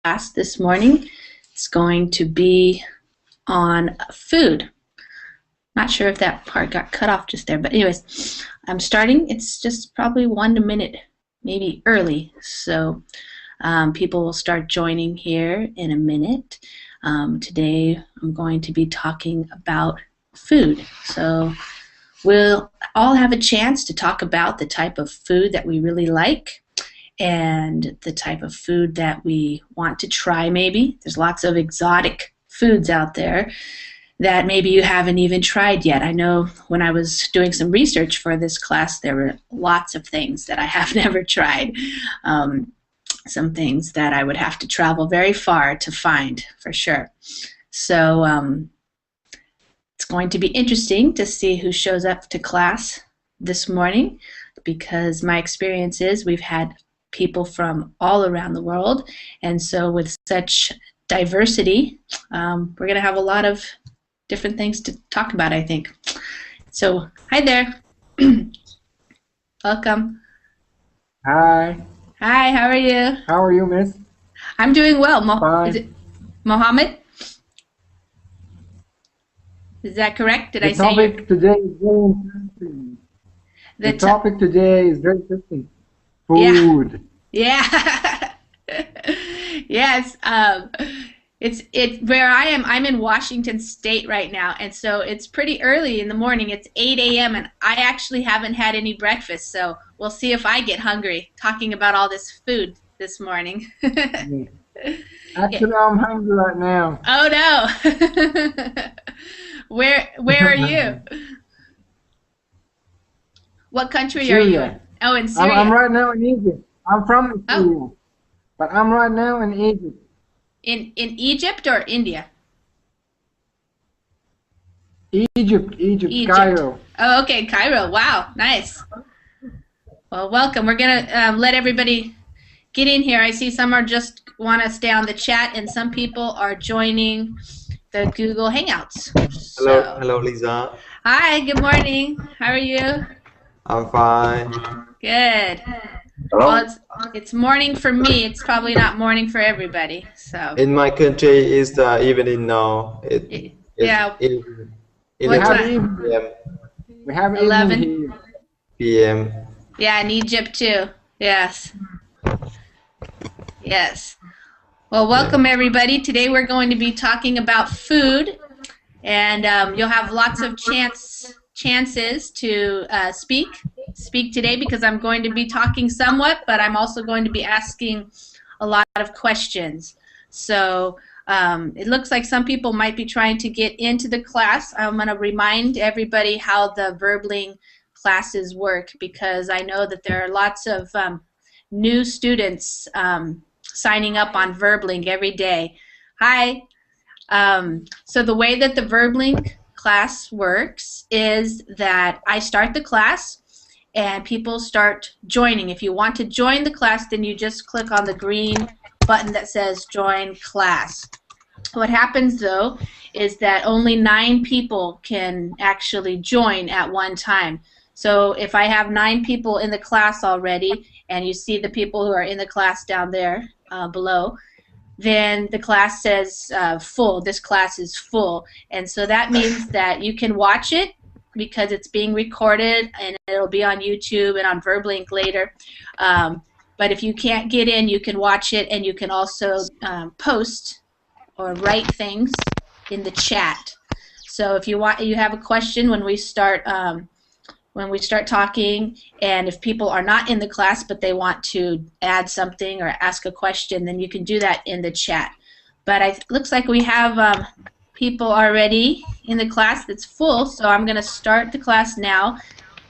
Class this morning. It's going to be on food. Not sure if that part got cut off just there, but anyways, I'm starting. It's just probably 1 minute, maybe early, so people will start joining here in a minute. Today I'm going to be talking about food. So we'll all have a chance to talk about the type of food that we really like and the type of food that we want to try maybe. There's lots of exotic foods out there that maybe you haven't even tried yet. I know when I was doing some research for this class, there were lots of things that I have never tried. Some things that I would have to travel very far to find, for sure. So it's going to be interesting to see who shows up to class this morning, because my experience is we've had people from all around the world, and so with such diversity, we're going to have a lot of different things to talk about, I think. So, hi there. Welcome. Hi. Hi, how are you? How are you, miss? I'm doing well. Fine. Is it Mohammed? Is that correct? Did I say your... The topic today is very interesting. The topic today is very interesting. Food. Yeah. Yes. It's where I am. I'm in Washington State right now, and so it's pretty early in the morning. It's 8 a.m. and I actually haven't had any breakfast, so we'll see if I get hungry talking about all this food this morning. Actually, I'm hungry right now. Oh no. Where are you? What country Syria. are you in? Oh, in Syria. I'm right now in Egypt. I'm from Syria, but I'm right now in Egypt. In Egypt or India? Egypt, Cairo. Oh, okay, Cairo. Wow, nice. Well, welcome. We're gonna let everybody get in here. I see some are just want to stay on the chat, and some people are joining the Google Hangouts. Hello, Lisa. Hi, good morning. How are you? I'm fine. Good. Hello? Well, it's morning for me. It's probably not morning for everybody. So. In my country, it's the evening now. Yeah. We have 11 p.m. Yeah, in Egypt too. Yes. Yes. Well, welcome everybody. Today we're going to be talking about food, and you'll have lots of chances to speak today, because I'm going to be talking somewhat, but I'm also going to be asking a lot of questions. So it looks like some people might be trying to get into the class. I'm going to remind everybody how the Verbling classes work, because I know that there are lots of new students signing up on Verbling every day. Hi. So the way that the Verbling class works is that I start the class and people start joining. If you want to join the class, then you just click on the green button that says join class. What happens though is that only 9 people can actually join at one time. So if I have 9 people in the class already, and you see the people who are in the class down there below, then the class says full. This class is full. And so that means that you can watch it because it's being recorded and it'll be on YouTube and on Verblink later. But if you can't get in, you can watch it, and you can also post or write things in the chat. So if you have a question when we start talking, and if people are not in the class but they want to add something or ask a question, then you can do that in the chat. But it looks like we have people already in the class that's full, so I'm going to start the class now.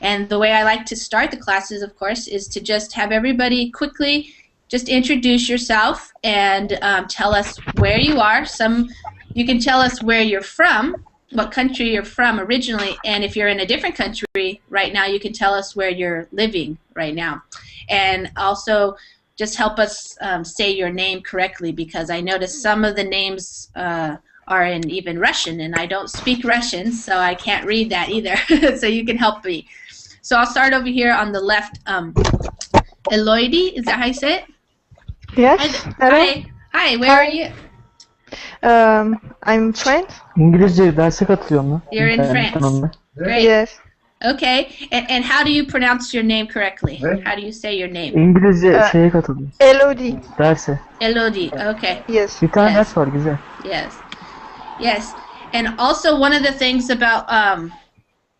And the way I like to start the classes, of course, is to just have everybody quickly just introduce yourself and tell us where you are. You can tell us where you're from, what country you're from originally, and if you're in a different country right now, you can tell us where you're living right now. And also just help us say your name correctly, because I noticed some of the names are in even Russian, and I don't speak Russian, so I can't read that either. So you can help me. So I'll start over here on the left. Elodie, is that how you say it? Yes. Hi. Hi. Where are you? I'm French. İngilizce derse katılıyorum lan. You're in İnternetten France. onunla. Great. Yes. Okay. And how do you pronounce your name correctly? How do you say your name? İngilizce şeye katılıyorum. Elodie. Derse. Elodie. Okay. Yes. Bir tane Yes. ders var güzel. Yes. Yes. And also one of the things about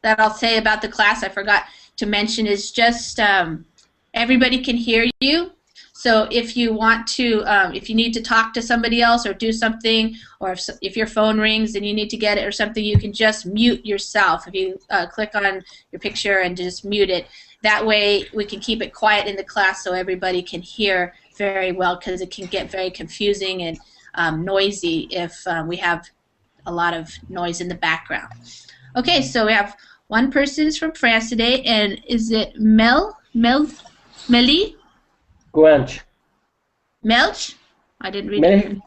that I'll say about the class I forgot to mention is just everybody can hear you. So if you want to, if you need to talk to somebody else or do something, or if your phone rings and you need to get it or something, you can just mute yourself. If you click on your picture and just mute it, that way we can keep it quiet in the class so everybody can hear very well, because it can get very confusing and noisy if we have a lot of noise in the background. Okay, so we have one person is from France today, and is it Melly? Guanch. Melch? I didn't read Many, it.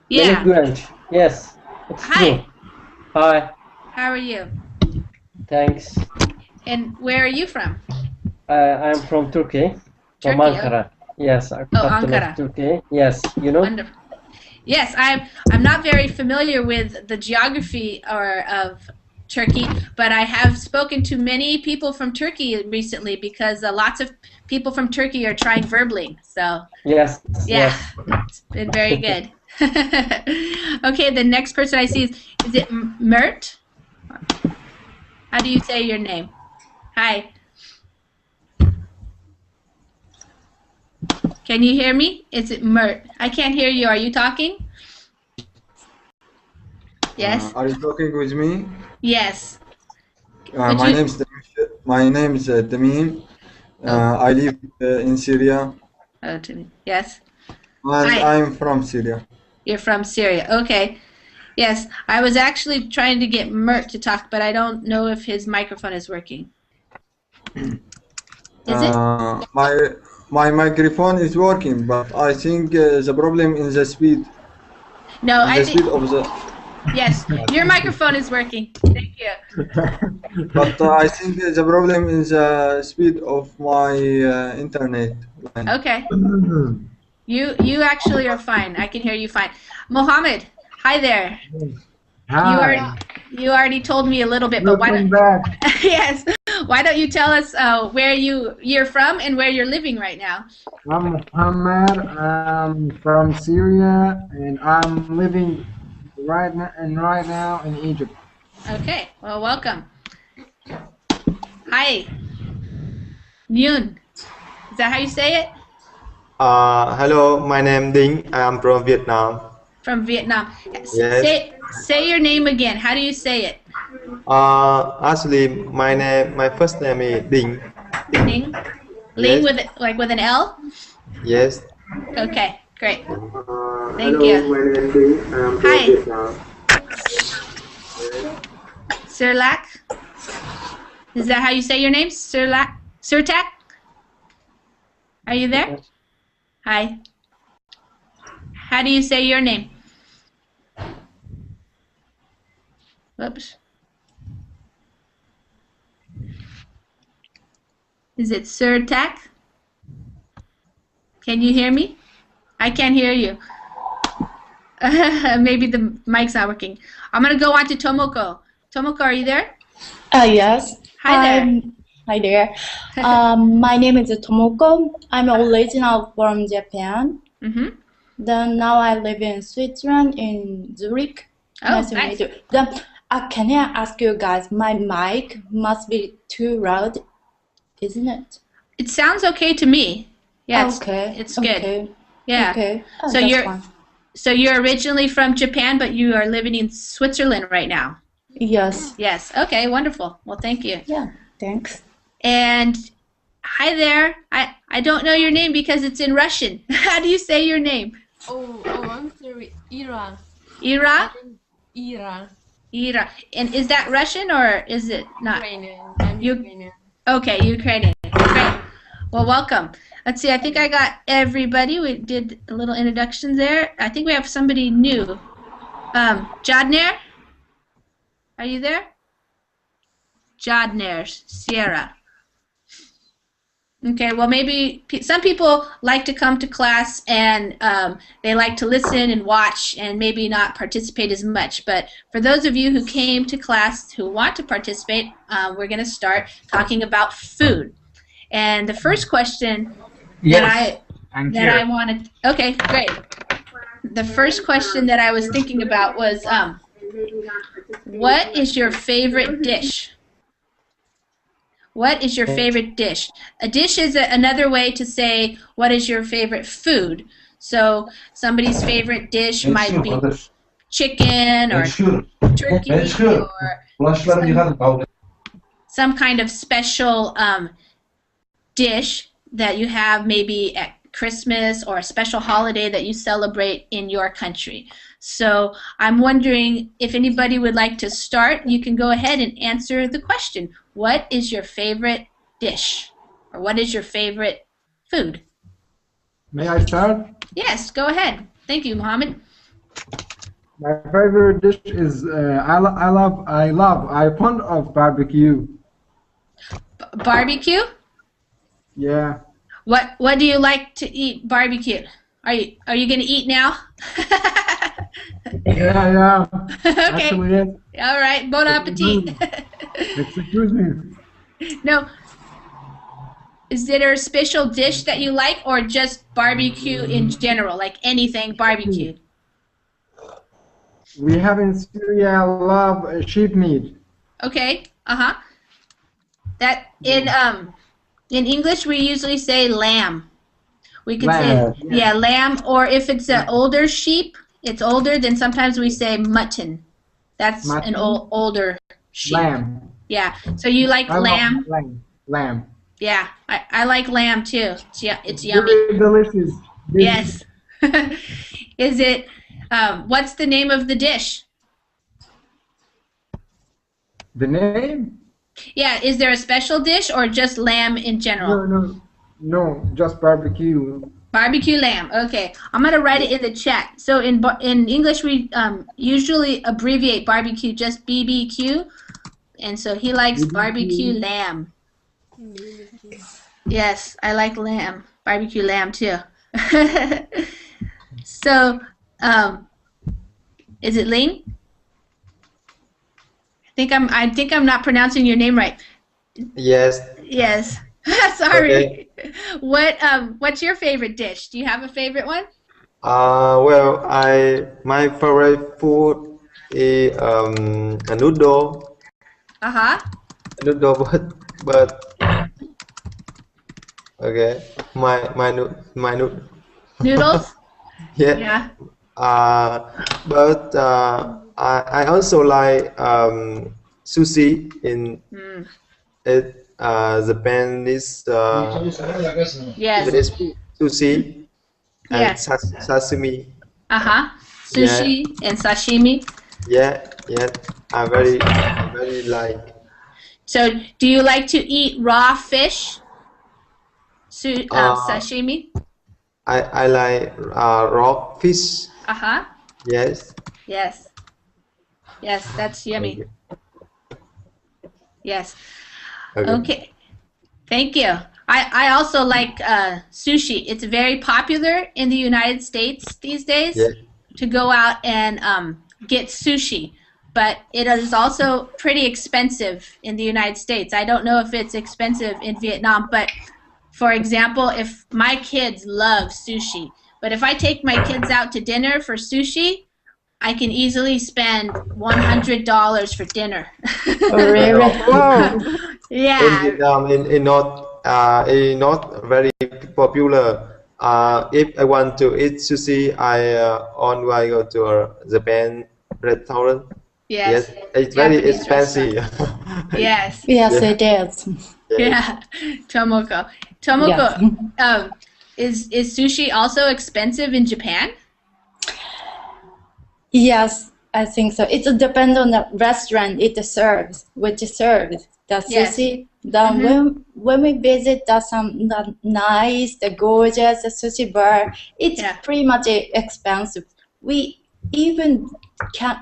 Yeah. Guanch. Yes. It's Hi. true. Hi. How are you? Thanks. And where are you from? I'm from Turkey. From Turkey, Ankara. Yes. Capital Ankara. of Turkey. Yes. You know? Wonderful. Yes, I'm not very familiar with the geography of Turkey, but I have spoken to many people from Turkey recently, because lots of people from Turkey are trying verbling. So Yes. yeah, Yes. it's been very good. Okay, the next person I see is it Mert? How do you say your name? Hi. Can you hear me? Is it Mert? I can't hear you. Are you talking? Yes. Are you talking with me? Yes. My you- name is Tamim. I live in Syria, Oh, to me. Yes. and Hi. I'm from Syria. You're from Syria. Okay. Yes. I was actually trying to get Mert to talk, but I don't know if his microphone is working. Is it? My microphone is working, but I think the problem in the speed. No, I The think speed of the. yes. Your microphone is working. Thank you. But I think the problem is the speed of my internet line. Okay. You actually are fine. I can hear you fine. Mohammed, hi there. Hi. You already told me a little bit, but why Welcome don't back. yes? Why don't you tell us where you're from and where you're living right now? I'm Muhammad. I'm from Syria, and I'm living right now in Egypt. Okay. Well, welcome. Hi. Nyun. Is that how you say it? Hello, my name Ding. I am from Vietnam. From Vietnam. Yes. Say your name again. How do you say it? Actually, my first name is Ding. Ling. Ling Yes. with an L? Yes. Okay, great. Thank Hello, you. my name is Ding. I am from Hi. Vietnam. Sirlak? Is that how you say your name? Sirlak? Sirtak? Are you there? Hi. How do you say your name? Whoops. Is it Sirtak? Can you hear me? I can't hear you. Maybe the mic's not working. I'm going to go on to Tomoko. Tomoko, are you there? Yes. Hi there. Hi there. My name is Tomoko. I'm original from Japan. Mm-hmm. Then now I live in Switzerland, in Zurich. Oh, Nice to nice. meet you. Then, can I ask you guys, my mic must be too loud, isn't it? It sounds okay to me. Yeah, Okay. it's good. Okay. Yeah. Okay. Oh, So that's you're fine. so you're originally from Japan, but you are living in Switzerland right now. Yes. Yes. Okay. Wonderful. Well, thank you. Yeah. Thanks. And hi there. I don't know your name because it's in Russian. How do you say your name? Oh, I'm sorry. Ira. Ira? Ira. Ira. And is that Russian or is it not? Ukrainian. I'm You- Ukrainian. Okay, Ukrainian. Great. Well, welcome. Let's see. I think I got everybody. We did a little introduction there. I think we have somebody new. Jodner, are you there? Jodner, Sierra. Okay, well, maybe some people like to come to class and they like to listen and watch and maybe not participate as much. But for those of you who came to class who want to participate, we're going to start talking about food. And the first question that I wanted, okay, great. The first question that I was thinking about was, what is your favorite dish? What is your favorite dish? A dish is another way to say what is your favorite food. So somebody's favorite dish might be chicken or turkey or some kind of special dish that you have maybe at Christmas or a special holiday that you celebrate in your country. So I'm wondering if anybody would like to start. You can go ahead and answer the question. What is your favorite dish? Or what is your favorite food? May I start? Yes, go ahead. Thank you, Mohammed. My favorite dish is I'm fond of barbecue. Barbecue? Yeah. What do you like to eat barbecue? Are you going to eat now? Yeah. Okay. Actually, yes. All right. Bon appetit. Excuse me. No. Is there a special dish that you like or just barbecue in general, like anything barbecued? We have in Syria love sheep meat. Okay. Uh-huh. That in English we usually say lamb. We could Lamb. say yeah, lamb, or if it's an older sheep, it's older, then sometimes we say mutton. That's Mutton? an older sheep. Lamb. Yeah. So you like I love lamb? Lamb. Yeah, I like lamb too. It's yummy. Very delicious. Yes. Is it? What's the name of the dish? The name? Yeah. Is there a special dish or just lamb in general? No, just barbecue. Barbecue lamb. Okay, I'm gonna write it in the chat. So in English we usually abbreviate barbecue just BBQ, and so he likes barbecue lamb. Yes, I like lamb, barbecue lamb too. So, is it Ling? I think I'm not pronouncing your name right. Yes. Yes. Sorry. Okay. What's your favorite dish? Do you have a favorite one? Well, my favorite food is a noodle. Uh-huh. A noodle, but okay. My noodle. Noodles? Yeah. Yeah. But I also like sushi in it. Japanese Yes. Japanese sushi and Yes. sashimi. Uh-huh. Sushi and sashimi. Yeah. I very like. So, do you like to eat raw fish? Sashimi? I like raw fish. Uh-huh. Yes. Yes. Yes, that's yummy. Yes. Okay. Thank you. I also like sushi. It's very popular in the United States these days to go out and get sushi. But it is also pretty expensive in the United States. I don't know if it's expensive in Vietnam, but for example, if my kids love sushi, but if I take my kids out to dinner for sushi, I can easily spend $100 for dinner. Oh, really? Wow. Yeah. In Vietnam, in not very popular. If I want to eat sushi, I always go to a Japan restaurant. Yes. It's very Japanese expensive. Yes. Yes, Yeah. it is. Yeah. Tomoko. Is sushi also expensive in Japan? Yes, I think so. It depends on the restaurant it serves, which serves the Yes. sushi. When we visit the nice, the gorgeous sushi bar, it's Yeah. pretty much expensive. We even can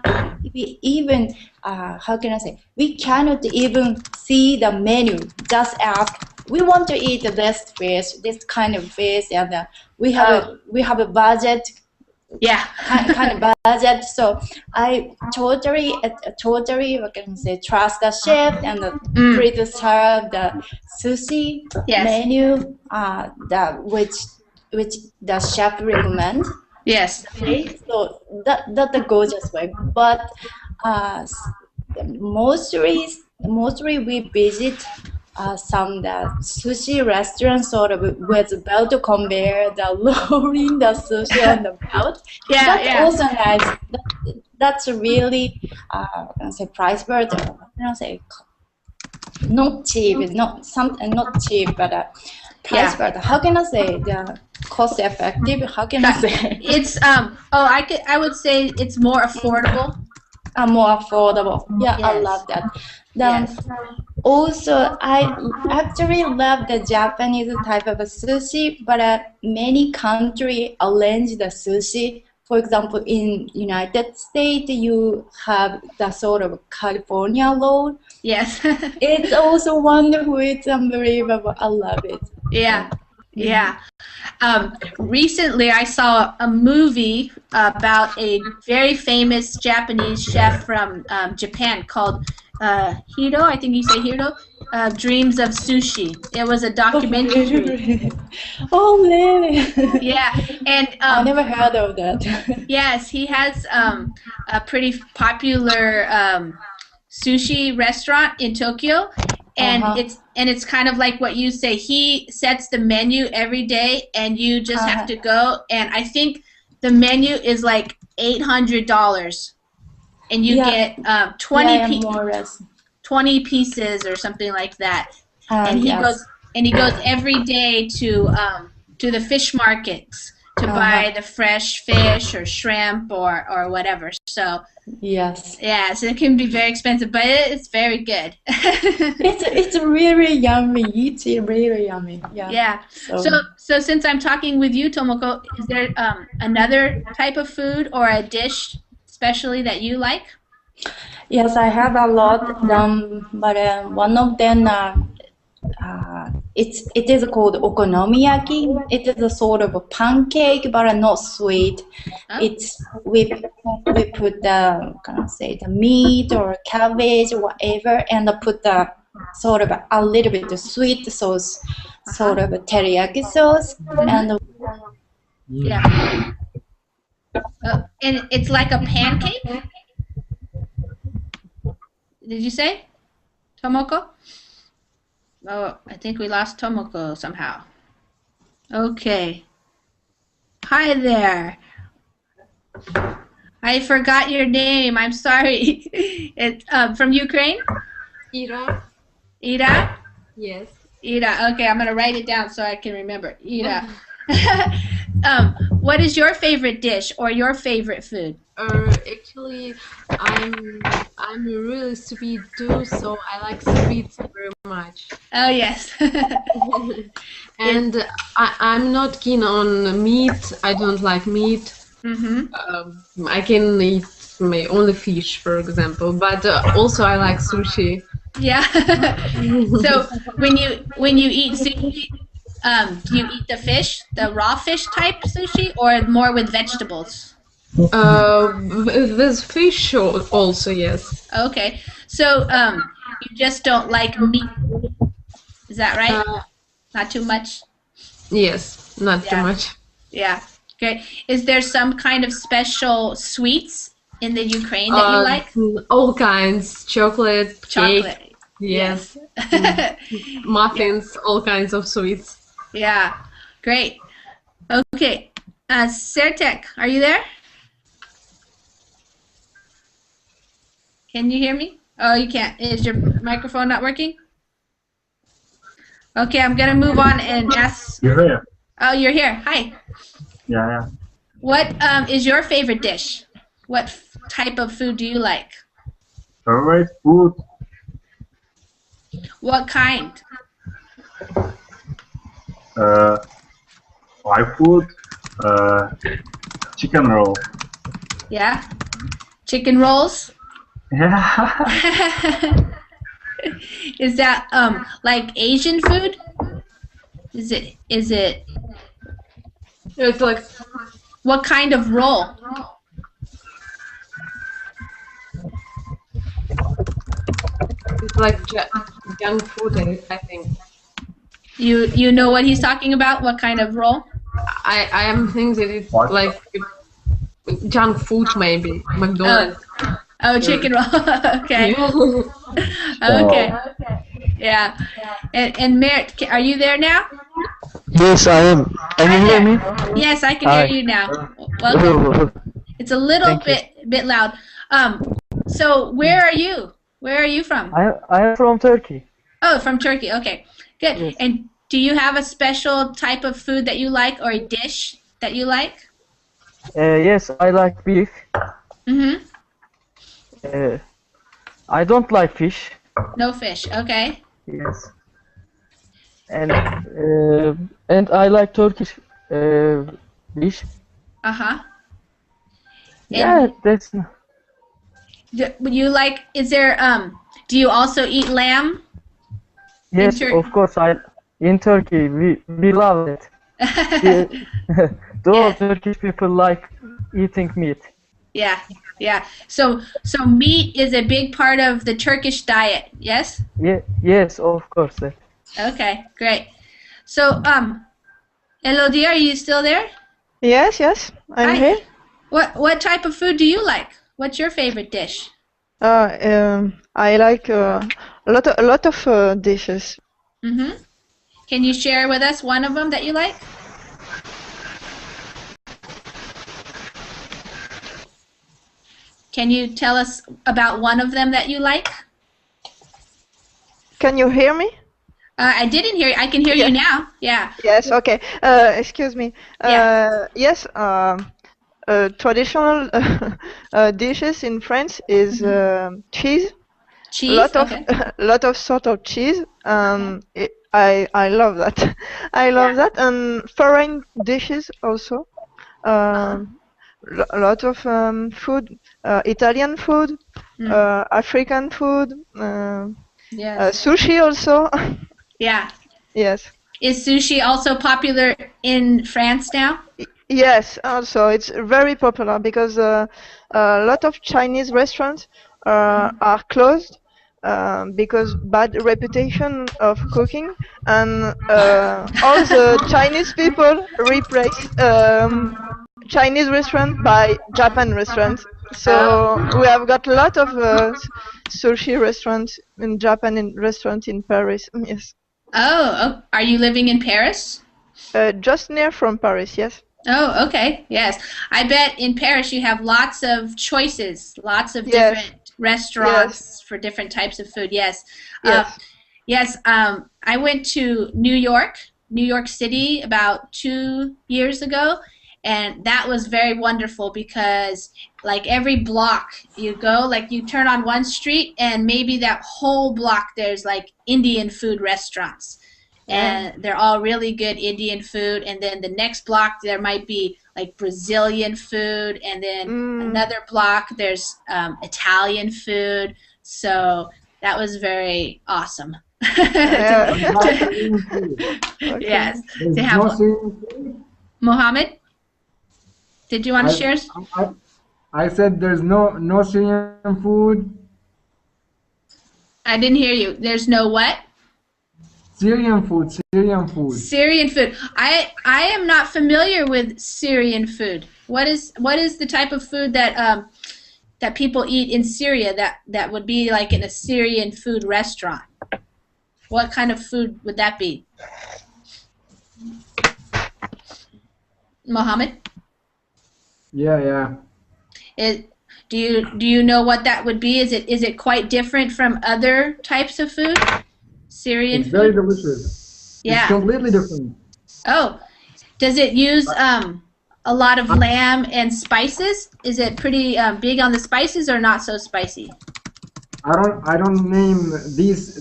we even how can I say, we cannot even see the menu. Just ask, we want to eat this fish, this kind of fish, and we have a budget. Yeah. kind of budget. So I totally what can I say, trust the chef and pretty serve the sushi menu which the chef recommend. Yes. Okay, so that's a gorgeous way. But mostly we visit some the sushi restaurants sort of with belt conveyor, the lowering the sushi on the belt. That's also nice. That's really I say price bird. I say not cheap, not cheap, but price bird. How can I say the cost effective? How can I say? It's I would say it's more affordable. More affordable. Yeah, I love that. Then also, I actually love the Japanese type of sushi, but many countries arrange the sushi. For example, in United States, you have the sort of California roll. Yes. It's also wonderful. It's unbelievable. I love it. Yeah. Yeah. Recently, I saw a movie about a very famous Japanese chef from Japan called Hiro. I think you say Hiro. Dreams of Sushi. It was a documentary. Oh, really? Yeah, and I never heard of that. Yes, he has a pretty popular sushi restaurant in Tokyo. And it's kind of like what you say. He sets the menu every day, and you just have to go. And I think the menu is like $800, and you get 20 pieces or something like that. And he goes every day to the fish markets to buy the fresh fish or shrimp or whatever. So so it can be very expensive, but it's very good. it's really yummy. It's really yummy. Yeah. So since I'm talking with you, Tomoko, is there another type of food or a dish especially that you like? Yes, I have a lot. But one of them it is called okonomiyaki. It is a sort of a pancake, but not sweet. It's we put the meat or cabbage, whatever, and put the sort of a little bit of sweet sauce, sort of a teriyaki sauce, and and it's like a pancake. Did you say, Tomoko? Oh, I think we lost Tomoko somehow. Okay. Hi there. I forgot your name. I'm sorry. It's from Ukraine? Ira. Ira? Yes. Ira. Okay, I'm going to write it down so I can remember. Ira. What is your favorite dish or your favorite food? Actually, I'm a really sweet too, so I like sweets very much. Oh yes. And I'm not keen on meat. I don't like meat. I can eat only fish, for example, but also I like sushi. Yeah. So when you eat sushi, do you eat the fish, the raw fish type sushi, or more with vegetables? With fish also, yes. Okay. So you just don't like meat. Is that right? Not too much? Yes, not too much. Yeah. Great. Is there some kind of special sweets in the Ukraine that you like? All kinds. Chocolate, cake. Yes. Muffins, all kinds of sweets. Yeah. Great. Okay. Sertek, are you there? Can you hear me? Oh, you can't. Is your microphone not working? Okay, I'm going to move on and ask. You're here. Oh, you're here. Hi. Yeah. What is your favorite dish? What type of food do you like? Favorite food? What kind? My food? Chicken roll. Yeah. Chicken rolls. Yeah. Is that like Asian food? Is it It's like what kind of roll? junk food, I think. You know what he's talking about? What kind of roll? I am thinking that it's What? like junk food, maybe McDonald's. Oh, chicken roll. Okay. Yeah. Okay. Yeah. And Merritt, are you there now? Yes, I am. Can you hear me? Yes, I can Hi. hear you now. Welcome. It's a little bit loud. So where are you? Where are you from? I am from Turkey. Oh, from Turkey. Okay. Good. Yes. And do you have a special type of food that you like or a dish that you like? Yes, I like beef. Mm-hmm. I don't like fish. No fish. Okay. Yes. And I like Turkish dish. Uh-huh. Yeah, that's. Would you like, is there, do you also eat lamb? Yes, of course. In Turkey we love it. All Turkish people like eating meat. Yeah, yeah. So meat is a big part of the Turkish diet, yes? Yeah, yes, of course. Okay, great. So, Elodie, are you still there? Yes, I'm Hi. here. What type of food do you like? What's your favorite dish? I like a lot of dishes. Mm-hmm. Can you share with us one of them that you like? Can you tell us about one of them that you like? Can you hear me? I didn't hear you. I can hear you now. Yeah. Yes, okay. Excuse me. Yes, traditional dishes in France is cheese. Cheese? Lot of sort of cheese. I love that. I love that. And foreign dishes also. A lot of food. Italian food. African food. Yes. Sushi also. Yeah. Yes. Is sushi also popular in France now? Yes, also it's very popular because a lot of Chinese restaurants are closed because bad reputation of cooking, and all the Chinese people replace Chinese restaurant by Japan restaurants. So we have got a lot of sushi restaurants in Japan and restaurants in Paris. Yes. Oh, are you living in Paris? Just near from Paris, yes. Oh, okay. Yes. I bet in Paris you have lots of choices, lots of different restaurants for different types of food. Yes. Yes. I went to New York City about 2 years ago, and that was very wonderful because like every block you go, like you turn on one street and maybe that whole block there's like Indian food restaurants. And they're all really good Indian food, and then the next block there might be like Brazilian food, and then another block there's Italian food. So that was very awesome. Yes. To have Mohammed, did you want to share? I said there's no Syrian food. I didn't hear you. There's no what? Syrian food. Syrian food. I am not familiar with Syrian food. What is the type of food that that people eat in Syria that would be like in a Syrian food restaurant? What kind of food would that be? Mohammed? Yeah. Do you know what that would be? Is it quite different from other types of food? Syrian It's food? very delicious. Yeah. It's completely different. Oh, does it use a lot of lamb and spices? Is it pretty big on the spices or not so spicy? I don't name these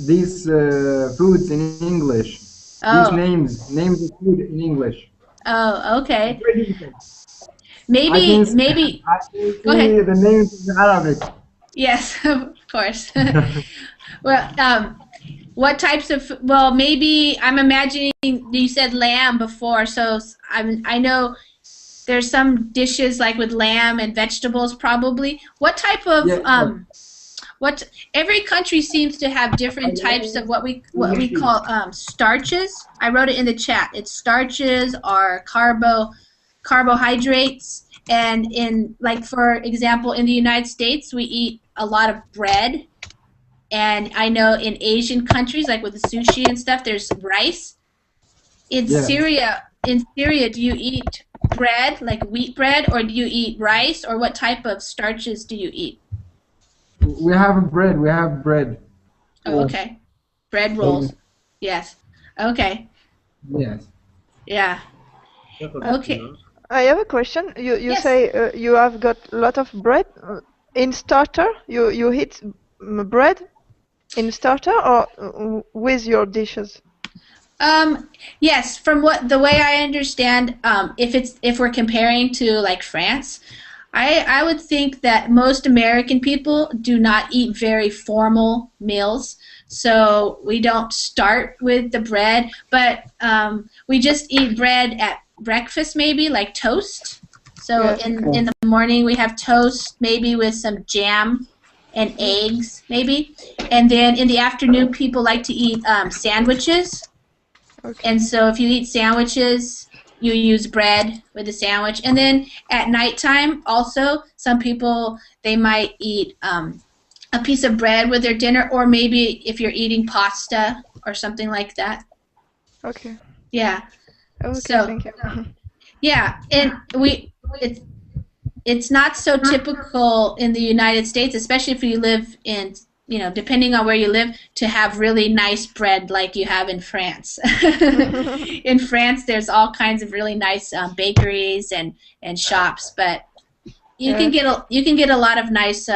foods in English. Oh. These names of food in English. Oh, okay. I can Maybe, see, maybe. I can Go see ahead. the names in Arabic. Yes, of course. Well, what types of? Well, maybe I'm imagining you said lamb before, so I know there's some dishes like with lamb and vegetables probably. What type of Yeah, what every country seems to have different types of what we call starches. I wrote it in the chat. It's starches or carbohydrates. And in like for example, in the United States, we eat a lot of bread. And I know in Asian countries, like with the sushi and stuff, there's rice. In yeah. Syria, do you eat bread, like wheat bread, or do you eat rice, or what type of starches do you eat? We have bread. We have bread. Oh, okay. Bread rolls. Yes. Okay. Yes. Yeah. Okay. I have a question. You Yes. say you have got a lot of bread in starter. You eat bread in starter or with your dishes? Yes, from what the way I understand, if we're comparing to like France, I would think that most American people do not eat very formal meals. So we don't start with the bread, but we just eat bread at breakfast, maybe like toast. So Yes. in the morning we have toast, maybe with some jam and eggs, maybe. And then in the afternoon, people like to eat sandwiches. Okay. And so if you eat sandwiches, you use bread with the sandwich. And then at nighttime, also, some people, they might eat a piece of bread with their dinner, or maybe if you're eating pasta or something like that. Okay. Yeah. Okay, So, thank you. yeah, and it's not so typical in the United States, especially if you live in, depending on where you live, to have really nice bread like you have in France. In France, there's all kinds of really nice bakeries and shops, but you can get a lot of nice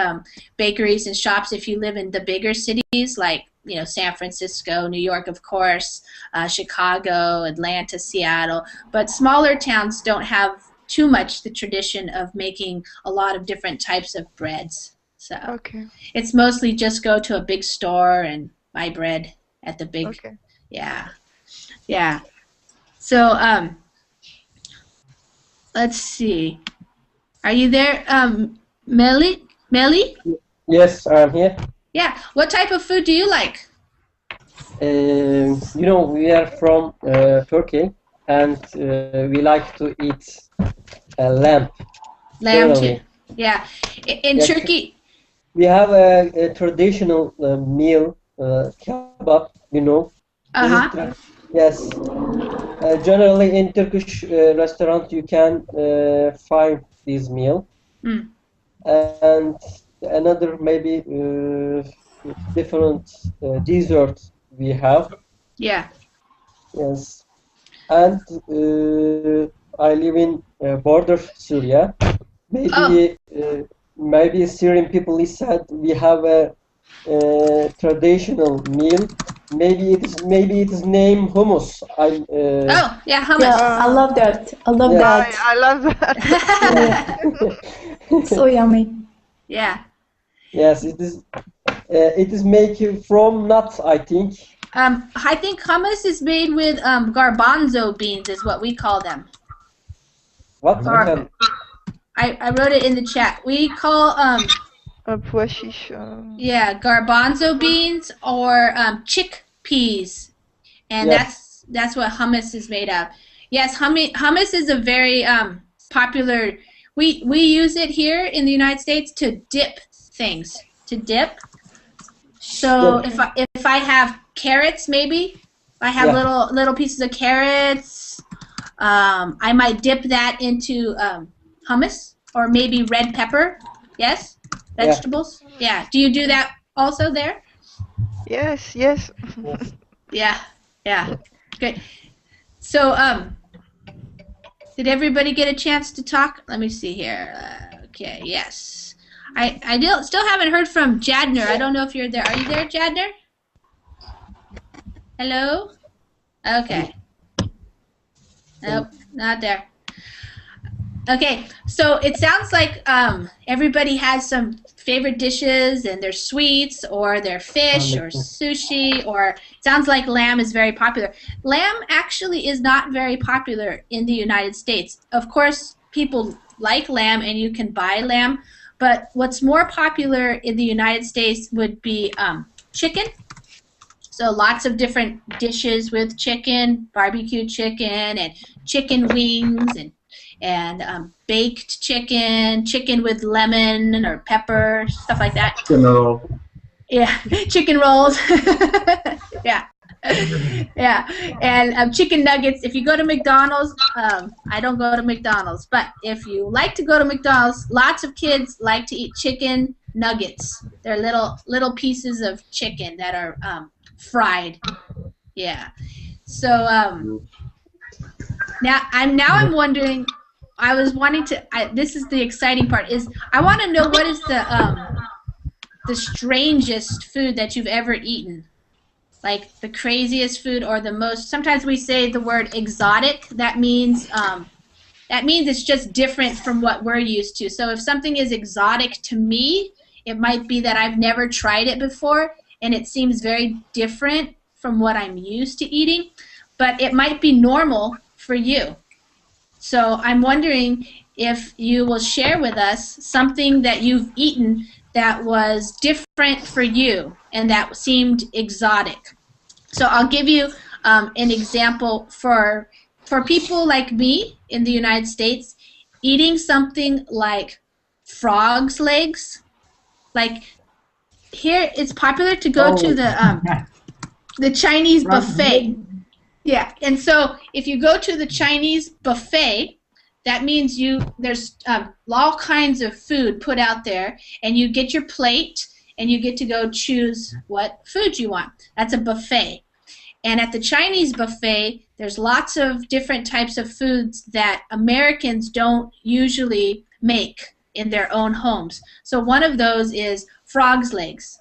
bakeries and shops if you live in the bigger cities like San Francisco, New York, of course, Chicago, Atlanta, Seattle. But smaller towns don't have too much the tradition of making a lot of different types of breads. So Okay. it's mostly just go to a big store and buy bread at the big. Okay. Yeah. So let's see. Are you there, Melly? Yes, I'm here. Yeah. What type of food do you like? We are from Turkey, and we like to eat lamb. Lamb too. Generally. Yeah. In Yeah, Turkey. We have a traditional meal, kebab. Uh-huh. Yes. Generally, in Turkish restaurant, you can find this meal. Mm. And another maybe different dessert we have. Yeah. Yes. And I live in border Syria. Maybe Syrian people said we have a traditional meal. Maybe it is named hummus. Oh yeah, hummus. Yeah, I love that. I love that. I love that. So yummy. Yeah. Yes, it is. It is made from nuts, I think. I think hummus is made with garbanzo beans, is what we call them. What? I wrote it in the chat. We call pois chiche. Yeah, garbanzo beans or chickpeas, and Yes. that's what hummus is made of. Yes, hummus is a very popular. We use it here in the United States to dip things. To dip. So if I have carrots, maybe if I have little pieces of carrots, I might dip that into hummus or maybe red pepper. Yes, vegetables. Yeah. Do you do that also there? Yes. Yeah. Good. So did everybody get a chance to talk? Let me see here. Okay. Yes. I still haven't heard from Jadner. I don't know if you're there. Are you there, Jadner? Hello? Okay. Nope, not there. Okay, so it sounds like everybody has some favorite dishes, and their sweets, or their fish, or sushi, or it sounds like lamb is very popular. Lamb actually is not very popular in the United States. Of course, people like lamb, and you can buy lamb, but what's more popular in the United States would be chicken. So lots of different dishes with chicken, barbecue chicken, and chicken wings, and baked chicken, chicken with lemon or pepper, stuff like that. Chicken roll. Yeah, chicken rolls. Yeah. Yeah, and chicken nuggets. If you go to McDonald's, I don't go to McDonald's, but if you like to go to McDonald's, lots of kids like to eat chicken nuggets. They're little pieces of chicken that are fried. Yeah. So now I'm wondering. I was wanting to. This is the exciting part. Is I want to know what is the strangest food that you've ever eaten. Like the craziest food, or the most. Sometimes we say the word exotic. That means it's just different from what we're used to. So if something is exotic to me, it might be that I've never tried it before, and it seems very different from what I'm used to eating. But it might be normal for you. So I'm wondering if you will share with us something that you've eaten that was different for you and that seemed exotic. So I'll give you an example for people like me in the United States. Eating something like frog's legs, like here it's popular to go to the Chinese buffet. Yeah, and so if you go to the Chinese buffet, that means there's all kinds of food put out there, and you get your plate, and you get to go choose what food you want. That's a buffet. And at the Chinese buffet, there's lots of different types of foods that Americans don't usually make in their own homes. So one of those is frog's legs.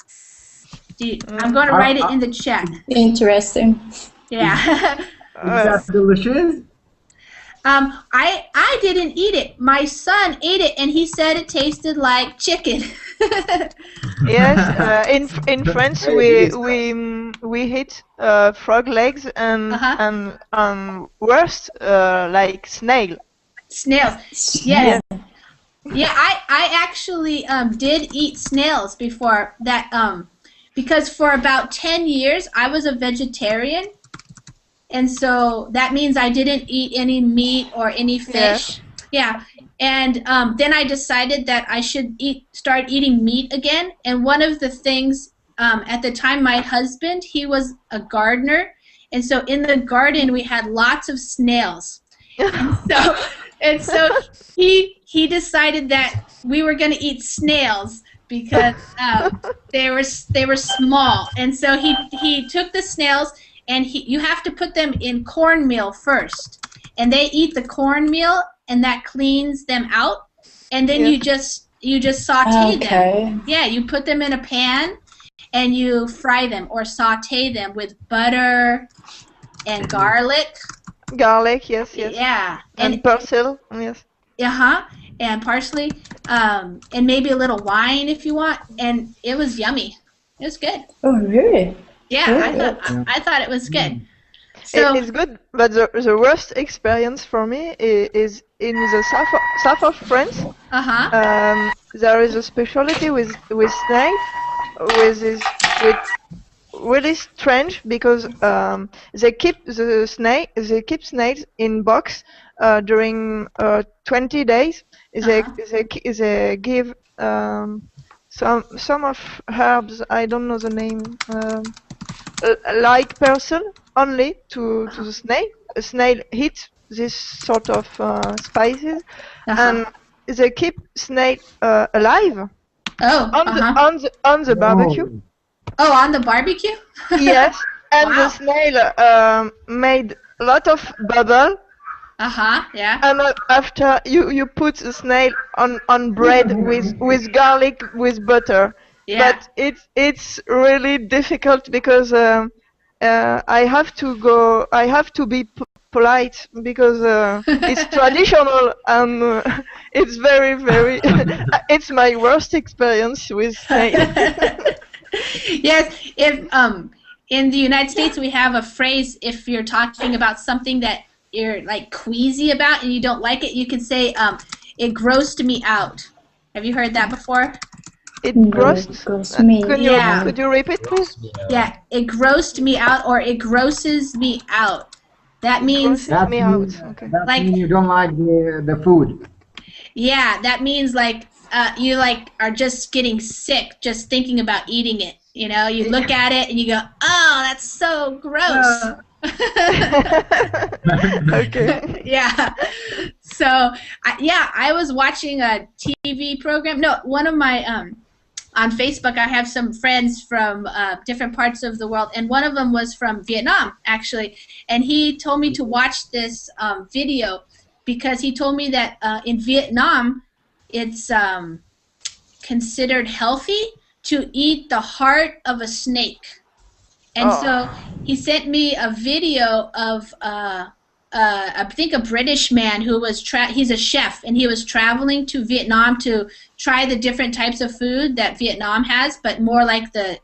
I'm going to write it in the chat. Interesting. Yeah. Is that delicious? I didn't eat it. My son ate it, and he said it tasted like chicken. Yes, in France we eat frog legs and worst like snail. Snails. Yes. Yeah, I actually did eat snails before that because for about 10 years I was a vegetarian. And so that means I didn't eat any meat or any fish. Yeah. And then I decided that I should start eating meat again. And one of the things, at the time, my husband, he was a gardener. And so in the garden, we had lots of snails. And so he decided that we were going to eat snails because they were small. And so he took the snails, and you have to put them in cornmeal first, and they eat the cornmeal, and that cleans them out, and then you just saute them. Yeah, you put them in a pan, and you fry them or saute them with butter and garlic. Garlic, yes. Yeah, and parsley, yes. And parsley, and maybe a little wine if you want, and it was yummy. It was good. Oh, really? Yeah, I thought it was good. So it's good, but the worst experience for me is in the south of France. There is a specialty with snail, with really strange because they keep snails in box during 20 days. They give some of herbs, I don't know the name. Like person only to the snail. A snail eats this sort of spices, and they keep snail alive. On the barbecue. Oh, on the barbecue? Yes, and the snail made a lot of bubble. Yeah. And after you put the snail on bread with garlic, with butter. Yeah. But it's really difficult because I have to be polite because it's traditional and it's very, very. It's my worst experience with snake. Yes, if in the United States we have a phrase if you're talking about something that you're like queasy about and you don't like it, you can say it grossed me out. Have you heard that before? It grossed me. Could you repeat, please? Yeah, it grossed me out or it grosses me out. That means that means like you don't like the food. Yeah, that means like you like are just getting sick just thinking about eating it. You know, you look at it and you go, "Oh, that's so gross." Okay. Yeah. So, I was watching a TV program. No, one of my on Facebook, I have some friends from different parts of the world, and one of them was from Vietnam, actually. And he told me to watch this video because he told me that in Vietnam, it's considered healthy to eat the heart of a snake. And so he sent me a video of I think a British man who was he's a chef and he was traveling to Vietnam to try the different types of food that Vietnam has, but more like the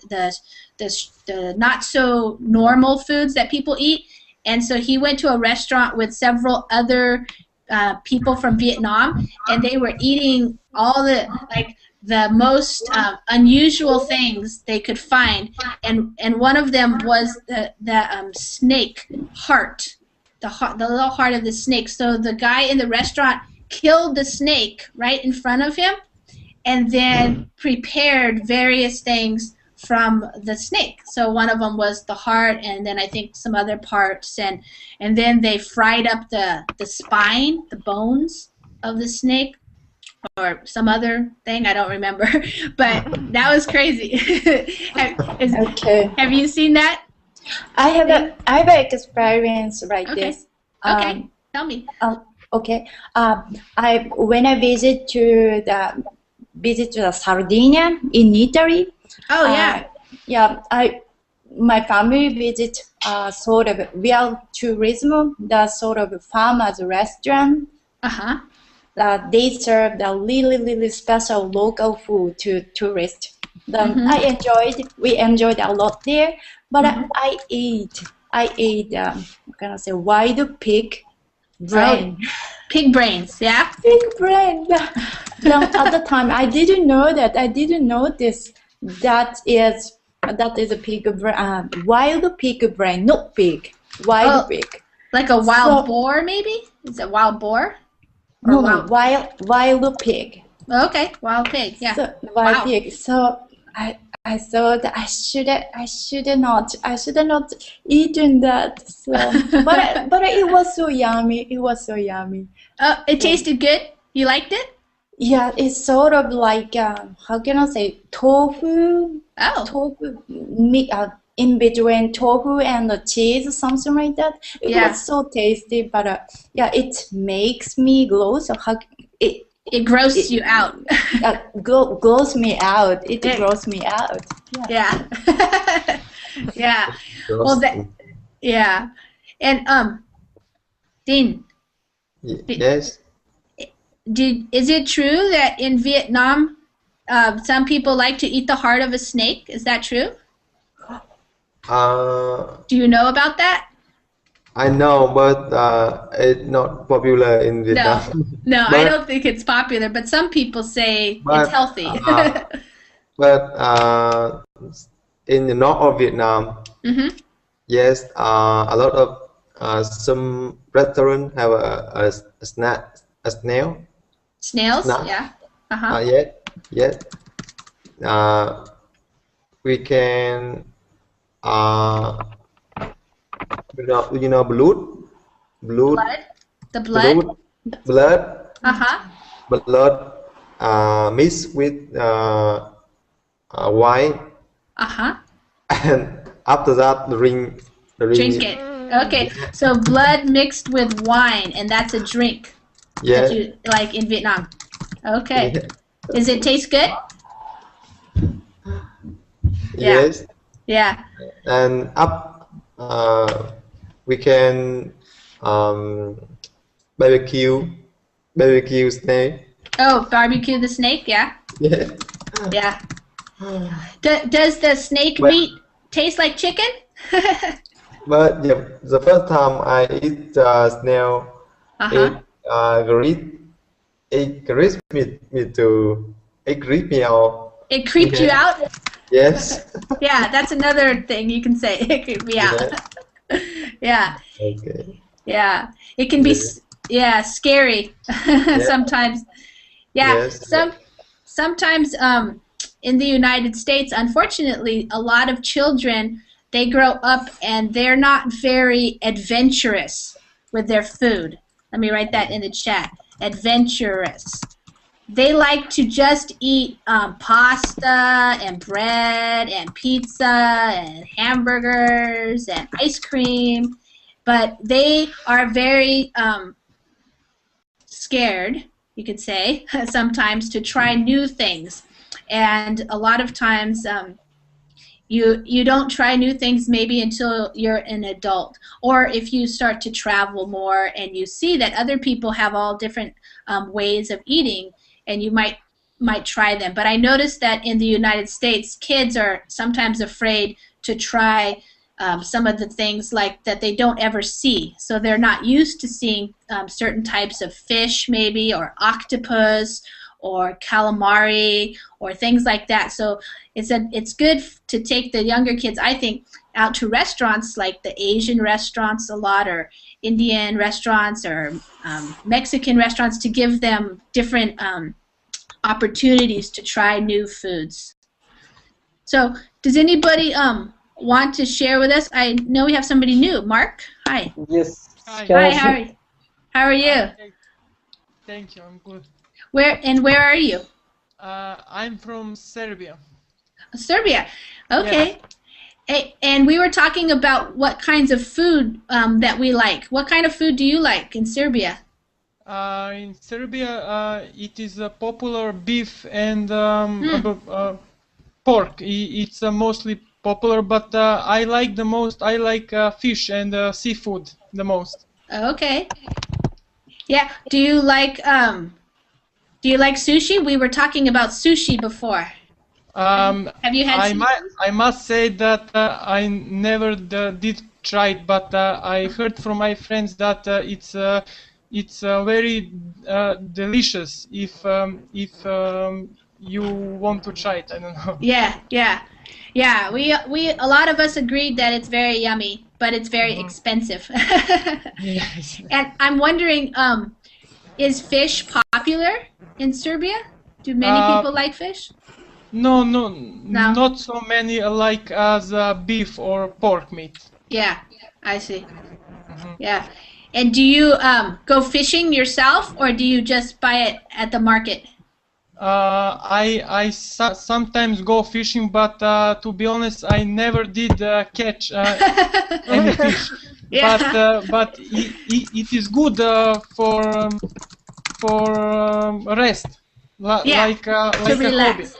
not so normal foods that people eat. And so he went to a restaurant with several other people from Vietnam, and they were eating all the most unusual things they could find, and one of them was the snake heart. The little heart of the snake. So the guy in the restaurant killed the snake right in front of him and then prepared various things from the snake. So one of them was the heart and then I think some other parts and then they fried up the spine, the bones of the snake or some other thing, I don't remember. But that was crazy. Have you seen that? I have an experience like this. Okay, tell me. Okay. When I visit to the Sardinia in Italy. Oh yeah. My family visit sort of real tourism, the sort of farmers restaurant. They serve the really special local food to tourists. We enjoyed a lot there. But I ate I'm gonna say wild pig brain. Pig brains, yeah? Pig brain. At the time, I didn't know that. I didn't notice that is a pig brain, wild pig brain, not pig, wild pig. Like a wild boar, maybe? Is it wild boar? No, wild pig. Okay, wild pig, yeah. So, wild pig. So I thought I should not eaten that. So, but it was so yummy. It was so yummy. It tasted good. You liked it? Yeah, it's sort of like how can I say tofu? Tofu, in between tofu and the cheese, something like that. It was so tasty, but it makes me glow. So it grosses you out. Grows me out. It grows me out. Yeah. Yeah. Well, yeah. And Dean. Yes. Is it true that in Vietnam, some people like to eat the heart of a snake? Is that true? Do you know about that? I know, but it's not popular in Vietnam. No, I don't think it's popular, but some people say it's healthy. But in the north of Vietnam, yes, a lot of some restaurants have a snail. Snails, yeah. Yes. We can. You know blood. The blood. Blood mixed with wine. And after that, drink it. Okay, so blood mixed with wine, and that's a drink. Yeah. That you like in Vietnam. Okay. Yeah. Does it taste good? Yes. Yeah. And we can um, barbecue, barbecue snake. Oh, barbecue the snake, yeah. Yeah. Yeah. Does the snake But, meat taste like chicken? but the first time I eat snail, it Uh-huh. greet it creeps me to it creep me out. It creeped you Yeah. out? Yes. Yeah, that's another thing you can say. It creeped me out. Yeah. Yeah. Okay. Yeah. It can be Yeah. yeah, scary Yeah. sometimes. Yeah, Yes. sometimes in the United States, unfortunately, a lot of children, they grow up and they're not very adventurous with their food. Let me write that in the chat. Adventurous. They like to just eat pasta and bread and pizza and hamburgers and ice cream, but they are very scared, you could say, sometimes to try new things. And a lot of times you don't try new things maybe until you're an adult, or if you start to travel more and you see that other people have all different ways of eating, and you might try them. But I noticed that in the United States, kids are sometimes afraid to try some of the things like that they don't ever see. So they're not used to seeing certain types of fish maybe, or octopus, or calamari, or things like that. So it's good to take the younger kids, I think, out to restaurants like the Asian restaurants a lot, or Indian restaurants, or Mexican restaurants, to give them different opportunities to try new foods. So does anybody want to share with us? I know we have somebody new. Mark, hi. Yes. Hi, how are you? Thank you, I'm good. Where are you? I'm from Serbia. Serbia. Okay. Yeah. Hey, and we were talking about what kinds of food that we like. What kind of food do you like in Serbia? In Serbia, it is popular beef and pork. It's mostly popular, but I like the most. I like fish and seafood the most. Okay. Yeah. Do you like sushi? We were talking about sushi before. Have you had sushi? I must say that I never did try it, but I heard from my friends that it's very delicious if you want to try it. I don't know. Yeah. We a lot of us agreed that it's very yummy, but it's very expensive. Yes. And I'm wondering, is fish popular in Serbia? Do many people like fish? No, not so many like as beef or pork meat. Yeah, I see. Yeah. And do you go fishing yourself, or do you just buy it at the market? I sometimes go fishing, but to be honest, I never did catch any fish. Yeah. But it is good for rest, Yeah, like to a hobby. relax.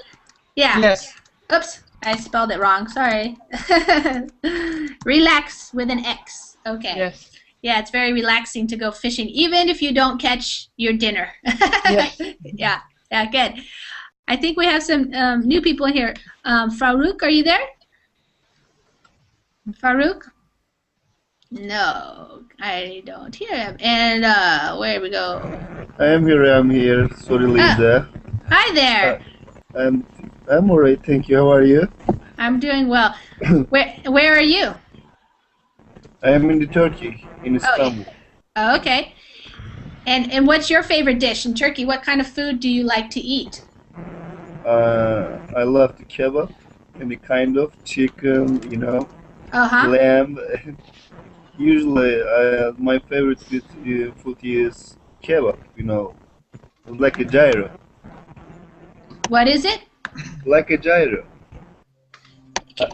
Yeah. Yes. Oops, I spelled it wrong. Sorry. Relax with an X. Okay. Yes. Yeah, it's very relaxing to go fishing, even if you don't catch your dinner. Yes. Yeah. Yeah, good. I think we have some new people here. Farouk, are you there? Farouk? No, I don't hear him. And where we go? I'm here. Sorry, Linda. Hi there. I'm alright, thank you. How are you? I'm doing well. Where are you? I am in Turkey, in Istanbul. Oh, okay. And what's your favorite dish in Turkey? What kind of food do you like to eat? I love the kebab, any kind of chicken, lamb. Usually, my favorite food is kebab, like a gyro. What is it? Like a gyro.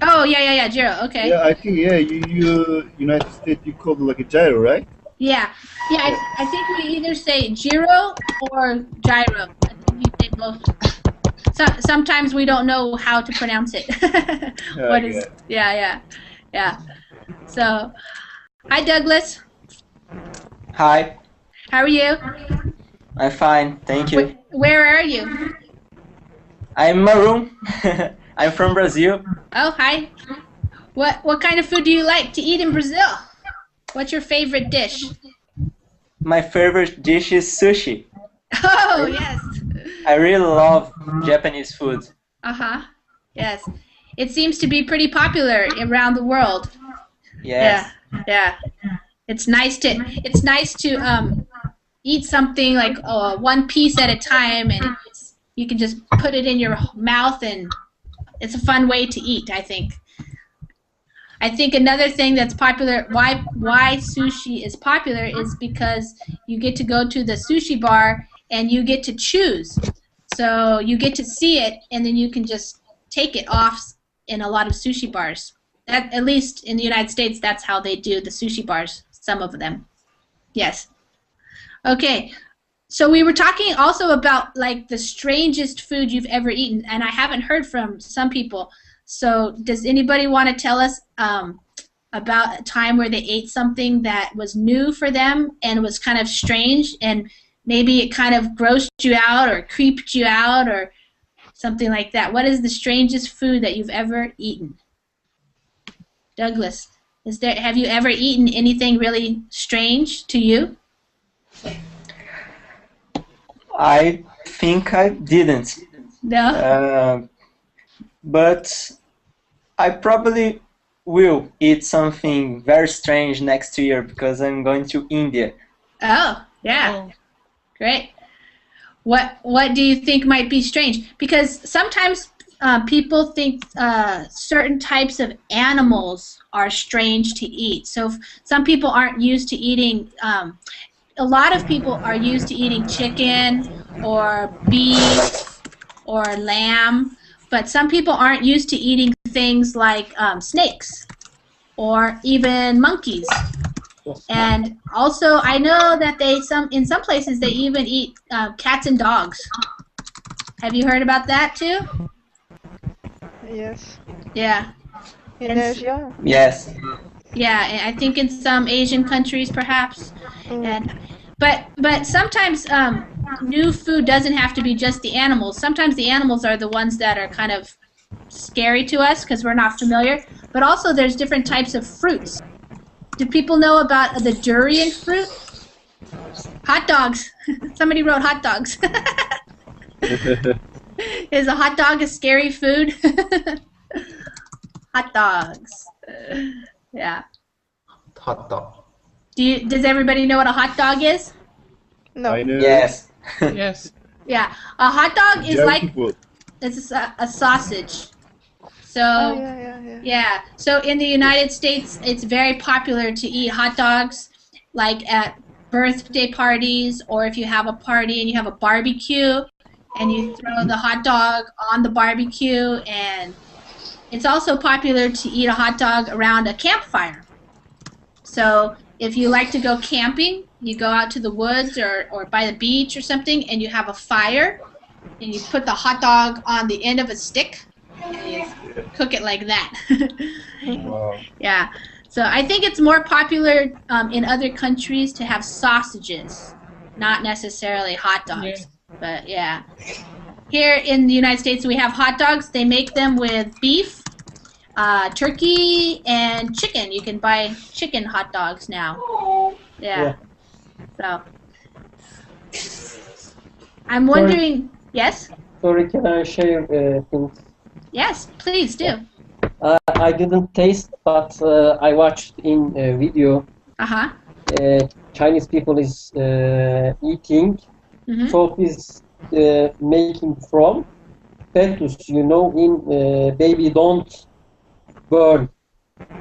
Oh, yeah, gyro, okay. Yeah, I think, you United States, you call it like a gyro, right? Yeah, I think we either say gyro or gyro. I think we say both. Sometimes we don't know how to pronounce it. What is? Yeah. So, hi Douglas. Hi. How are you? I'm fine, thank you. Where are you? I'm in my room. I'm from Brazil. Oh, hi. What kind of food do you like to eat in Brazil? What's your favorite dish? My favorite dish is sushi. Oh, yes. I really love Japanese food. Uh-huh. Yes. It seems to be pretty popular around the world. Yes. Yeah. It's nice to eat something like one piece at a time, and you can just put it in your mouth, and it's a fun way to eat, I think. I think another thing that's popular, why sushi is popular, is because you get to go to the sushi bar and you get to choose. So you get to see it, and then you can just take it off in a lot of sushi bars. That, at least in the United States, that's how they do the sushi bars, some of them. Yes. Okay. So we were talking also about like the strangest food you've ever eaten, and I haven't heard from some people. So does anybody want to tell us about a time where they ate something that was new for them and was kind of strange, and maybe it kind of grossed you out or creeped you out or something like that? What is the strangest food that you've ever eaten? Douglas, have you ever eaten anything really strange to you? I think I didn't. No? But I probably will eat something very strange next year because I'm going to India. Oh, yeah. Great. What do you think might be strange? Because sometimes people think certain types of animals are strange to eat. So some people aren't used to eating, a lot of people are used to eating chicken or beef or lamb, but some people aren't used to eating things like snakes or even monkeys. And also, I know that in some places they even eat cats and dogs. Have you heard about that too? Yes. Yeah. In Asia? Yes. Yeah, I think in some Asian countries perhaps. But sometimes new food doesn't have to be just the animals. Sometimes the animals are the ones that are kind of scary to us because we're not familiar. But also there's different types of fruits. Do people know about the durian fruit? Hot dogs. Somebody wrote hot dogs. Is a hot dog a scary food? Hot dogs. Yeah. Hot dog. Does everybody know what a hot dog is? No. I know. Yes. Yes. Yeah. A hot dog is like Food. it's a sausage. So Oh, yeah. yeah. So in the United States, it's very popular to eat hot dogs, like at birthday parties, or if you have a party and you have a barbecue, and you throw the hot dog on the barbecue. And it's also popular to eat a hot dog around a campfire. So if you like to go camping, you go out to the woods or by the beach or something, and you have a fire, and you put the hot dog on the end of a stick, and you cook it like that. Wow. Yeah. So I think it's more popular in other countries to have sausages, not necessarily hot dogs. Yeah. But yeah. Here in the United States, we have hot dogs. They make them with beef, turkey, and chicken. You can buy chicken hot dogs now. Yeah. So I'm wondering. Yes? Sorry, can I share things? Yes, please do. I didn't taste, but I watched in a video. Uh-huh. Chinese people is eating. Soap is making from fetus, in baby don't burn.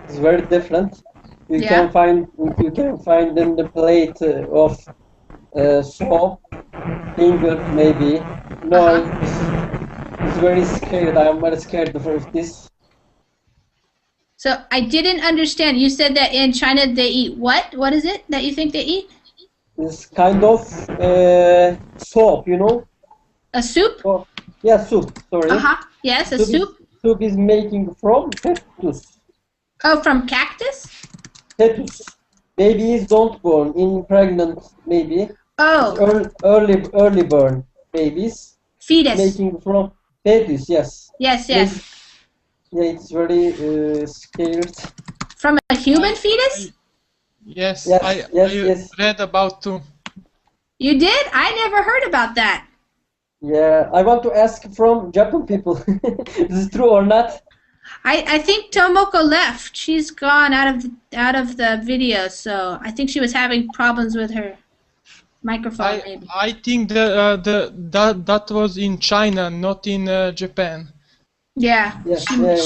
It's very different. You can find in the plate of soap, finger maybe. No, it's very scared. I'm very scared of this. So I didn't understand. You said that in China they eat what? What is it that you think they eat? It's kind of soup, A soup? Oh, yeah, soup. Sorry. Yes, a soup. Soup is making from fetus. Oh, from cactus? Fetus. babies don't born in pregnant maybe. Oh. Early born babies. Fetus. Making from fetus, yes. Yes, yes. Yeah, it's very scared. From a human fetus? Yes, yes, I read about too. You did? I never heard about that. Yeah, I want to ask from Japan people. Is it true or not? I think Tomoko left. She's gone out of the video, so I think she was having problems with her microphone. Maybe. I think that was in China, not in Japan. Yeah,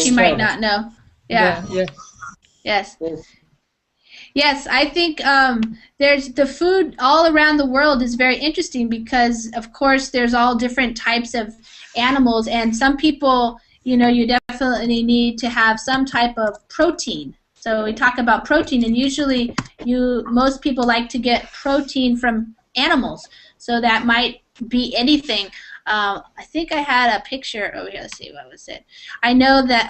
she might not know. Yeah. Yes. Yes, I think there's the food all around the world is very interesting because, of course, there's all different types of animals, and some people, you know, you definitely need to have some type of protein. So we talk about protein, and usually most people like to get protein from animals. So that might be anything. I think I had a picture over here. Let's see, what was it? I know that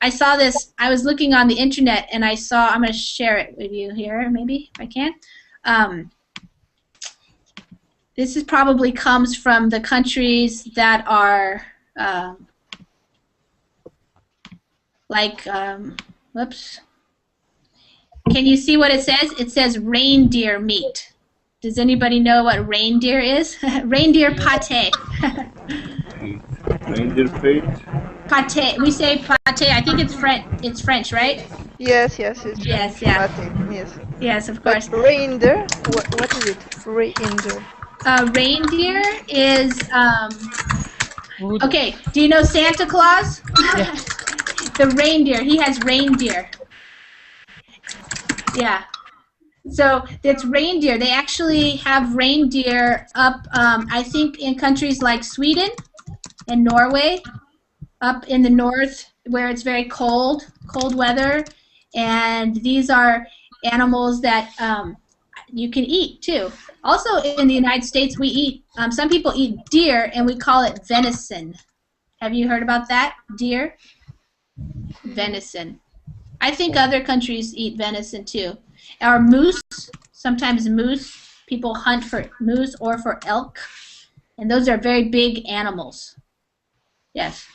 I saw this. I was looking on the internet, and I saw. I'm going to share it with you here, maybe if I can. This is probably comes from the countries that are whoops. Can you see what it says? It says reindeer meat. Does anybody know what reindeer is? Reindeer pate. Reindeer pate. Pate. We say pate. I think it's French. It's French, right? Yes, yes, it's yes, yeah. Pate. Yes. Yes, of course. But reindeer. What is it? Reindeer. Reindeer is okay. Do you know Santa Claus? Yeah. The reindeer. He has reindeer. Yeah. So it's reindeer. They actually have reindeer up, I think, in countries like Sweden and Norway, up in the north where it's very cold weather. And these are animals that you can eat too. Also in the United States, we eat, some people eat deer and we call it venison. Have you heard about that? Deer? Venison. I think other countries eat venison too. Or moose, sometimes moose. People hunt for moose or for elk. And those are very big animals. Yes.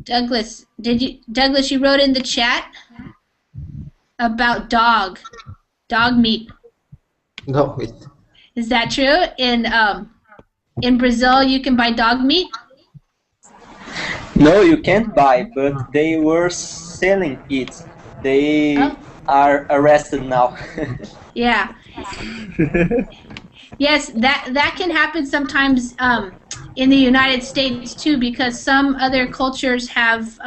Douglas, Douglas, you wrote in the chat about dog meat. No, it. Is that true? In Brazil, you can buy dog meat? No, you can't buy, but they were selling it. They are arrested now. Yeah. Yes, that can happen sometimes in the United States too, because some other cultures have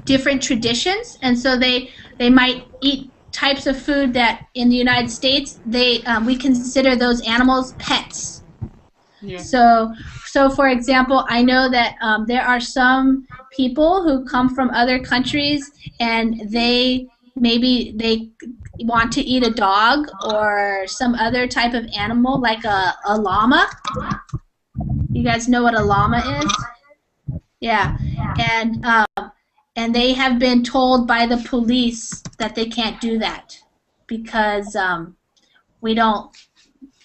different traditions, and so they might eat types of food that in the United States we consider those animals pets. Yeah. So for example, I know that there are some people who come from other countries and maybe they want to eat a dog or some other type of animal like a llama. You guys know what a llama is? Yeah. And they have been told by the police that they can't do that because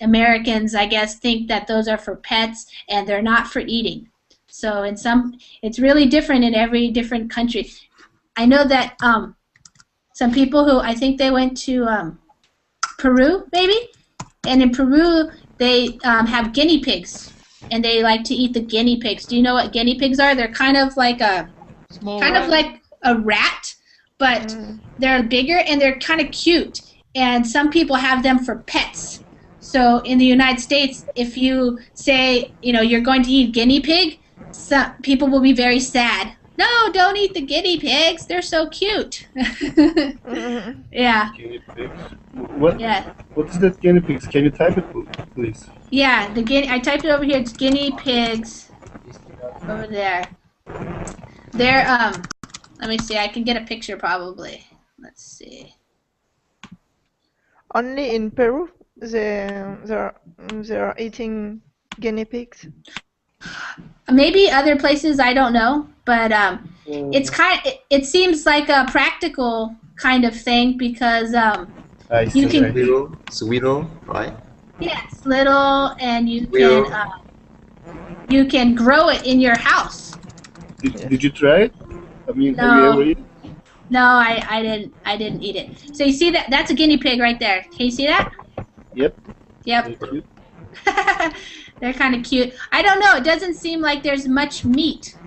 Americans, I guess, think that those are for pets and they're not for eating. So it's really different in every different country. I know that some people who, I think they went to Peru, maybe, and in Peru they have guinea pigs, and they like to eat the guinea pigs. Do you know what guinea pigs are? They're kind of like a rat, but they're bigger and they're kind of cute. And some people have them for pets. So in the United States, if you say, you're going to eat guinea pig, some people will be very sad. No, don't eat the guinea pigs. They're so cute. Yeah. Guinea pigs. What? Yeah. What is that guinea pigs? Can you type it, please? Yeah, I typed it over here. It's guinea pigs over there. They're let me see. I can get a picture probably. Let's see. Only in Peru, they are eating guinea pigs. Maybe other places, I don't know, but it seems like a practical kind of thing because you It's can squirrel, right? yes, little, and you can grow it in your house. Did you try it? I mean, have you ever No, eaten? no, I didn't eat it. So you see that? That's a guinea pig right there. Can you see that? Yep. Yep. Very cute. They're kind of cute. I don't know. It doesn't seem like there's much meat.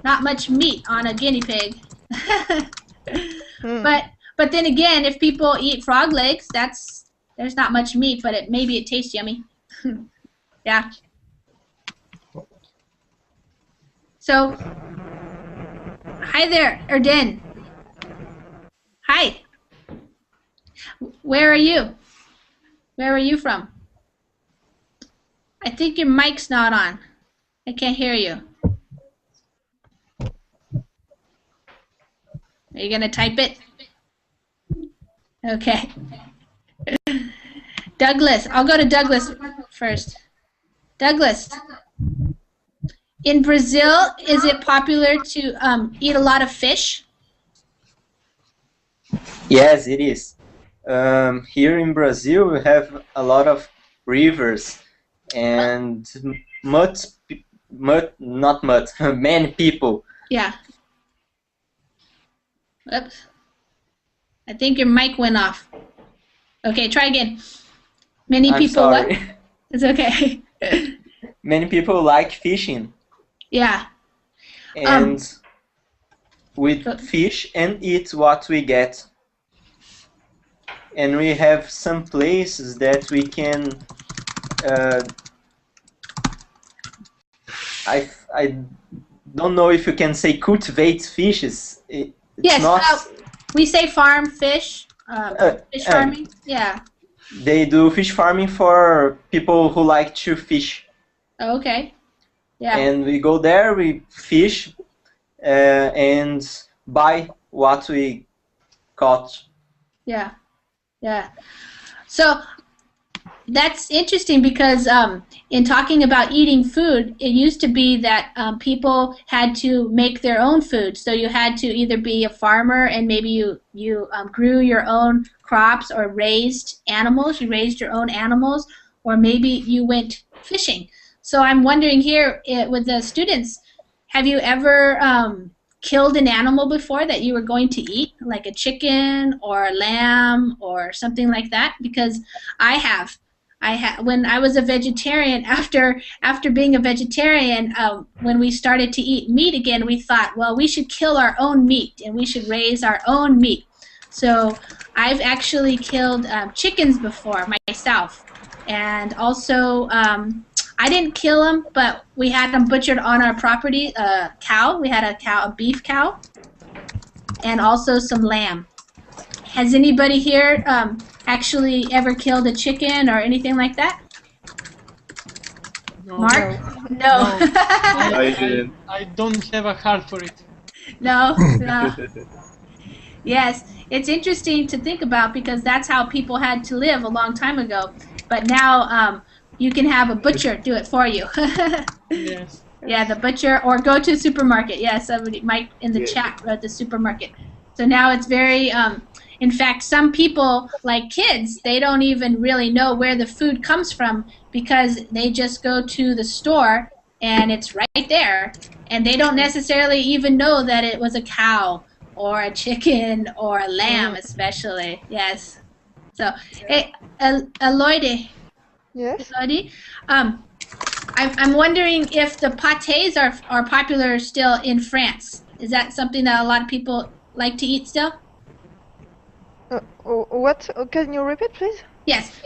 Not much meat on a guinea pig. But then again, if people eat frog legs, there's not much meat, but maybe it tastes yummy. Yeah. So, hi there, Erden. Hi. Where are you? Where are you from? I think your mic's not on. I can't hear you. Are you going to type it? Okay. Douglas. I'll go to Douglas first. Douglas. In Brazil, is it popular to eat a lot of fish? Yes, it is. Here in Brazil, we have a lot of rivers, and many people. Yeah. Oops. I think your mic went off. Okay, try again. Many I'm people sorry. what? It's okay. Many people like fishing. Yeah. And we fish and eat what we get. And we have some places that we can I don't know if you can say cultivate fishes. Yes, we say farm fish, fish farming. Yeah. They do fish farming for people who like to fish. Oh, okay. Yeah. And we go there, we fish, and buy what we caught. Yeah. Yeah. So that's interesting because in talking about eating food, it used to be that people had to make their own food. So you had to either be a farmer and maybe you grew your own crops or raised animals. You raised your own animals, or maybe you went fishing. So I'm wondering here with the students, have you ever killed an animal before that you were going to eat, like a chicken or a lamb or something like that? Because I have. When I was a vegetarian, after being a vegetarian, when we started to eat meat again, we thought, well, we should kill our own meat and we should raise our own meat. So I've actually killed chickens before myself, and also I didn't kill them, but we had them butchered on our property. Cow, we had a beef cow, and also some lamb. Has anybody here actually ever killed a chicken or anything like that? No. Mark? No. I don't have a heart for it. No. Yes, it's interesting to think about because that's how people had to live a long time ago. But now you can have a butcher do it for you. Yes. Yeah, the butcher, or go to a supermarket. Yeah, somebody, Mike in the chat wrote the supermarket. So now it's very, in fact, some people, like kids, they don't even really know where the food comes from because they just go to the store and it's right there. And they don't necessarily even know that it was a cow or a chicken or a lamb, especially. Yes. So, hey, Eloide. Yes. Eloide, I'm wondering if the pâtés are popular still in France. Is that something that a lot of people like to eat still? What? Can you repeat, please? Yes.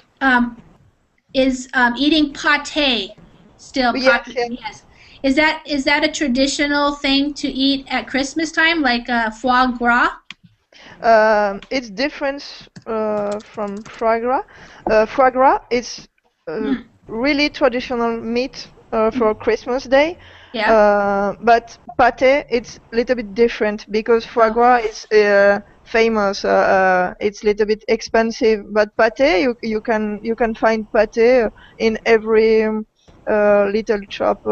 Is eating pâté still popular? Yes. Is that a traditional thing to eat at Christmas time, like foie gras? It's different from foie gras. Foie gras is really traditional meat for Christmas Day. Yeah. But pâté, it's a little bit different because foie gras is famous. It's a little bit expensive, but pâté you can find pâté in every little shop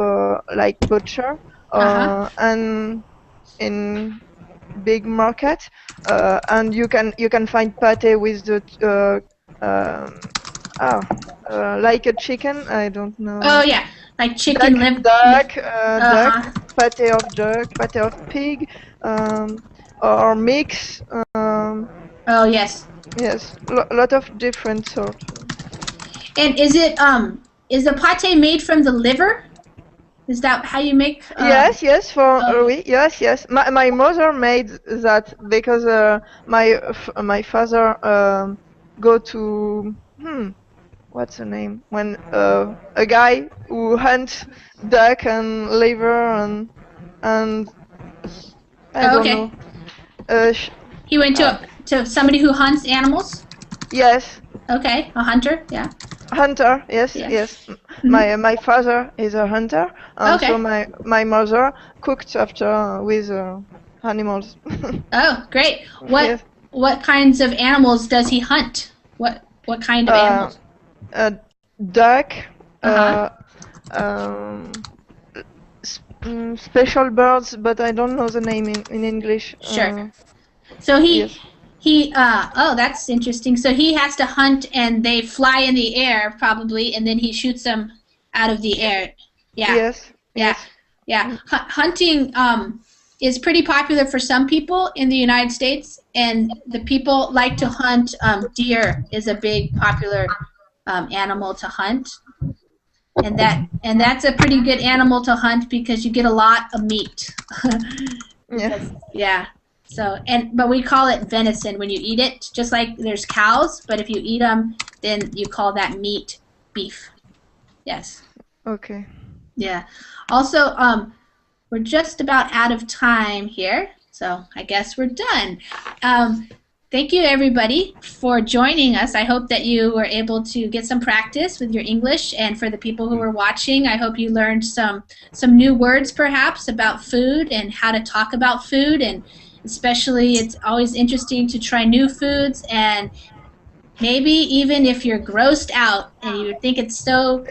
like butcher and in big market, and you can find pate with the like a chicken. I don't know. Oh yeah, like chicken duck, pate of duck, pate of pig, or mix. Oh yes. Yes, lot of different sorts. And is the pate made from the liver? Is that how you make? Yes, yes, yes. My mother made that because my father go to what's the name when a guy who hunts duck and liver and I don't know. He went to somebody who hunts animals. Yes. Okay, a hunter. Yeah. Hunter. Yes, yes. My father is a hunter, and so my mother cooked after with animals. Oh, great! What kinds of animals does he hunt? What kind of animals? Duck. Special birds, but I don't know the name in English. Sure. So oh, that's interesting. So he has to hunt, and they fly in the air probably, and then he shoots them out of the air. Yeah. Yes. Yeah. Yeah. Hunting is pretty popular for some people in the United States, and the people like to hunt. Deer is a big popular animal to hunt. And that's a pretty good animal to hunt because you get a lot of meat. Yeah. So but we call it venison when you eat it, just like there's cows, but if you eat them, then you call that meat beef. Yes. Okay. Yeah. Also, we're just about out of time here, so I guess we're done. Thank you, everybody, for joining us. I hope that you were able to get some practice with your English, and for the people who were watching, I hope you learned some new words, perhaps, about food and how to talk about food, and especially it's always interesting to try new foods, and maybe even if you're grossed out and you think it's so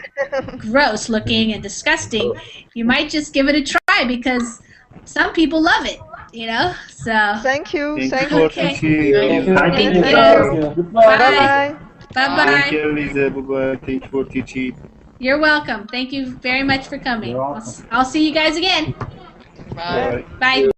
gross looking and disgusting, you might just give it a try because some people love it. You know, so thank you. Thank you for teaching. Thank you. Bye. Bye. Thank you, Lisa. Bye. Thank you for teaching. You're welcome. Thank you very much for coming. I'll see you guys again. Bye. Bye.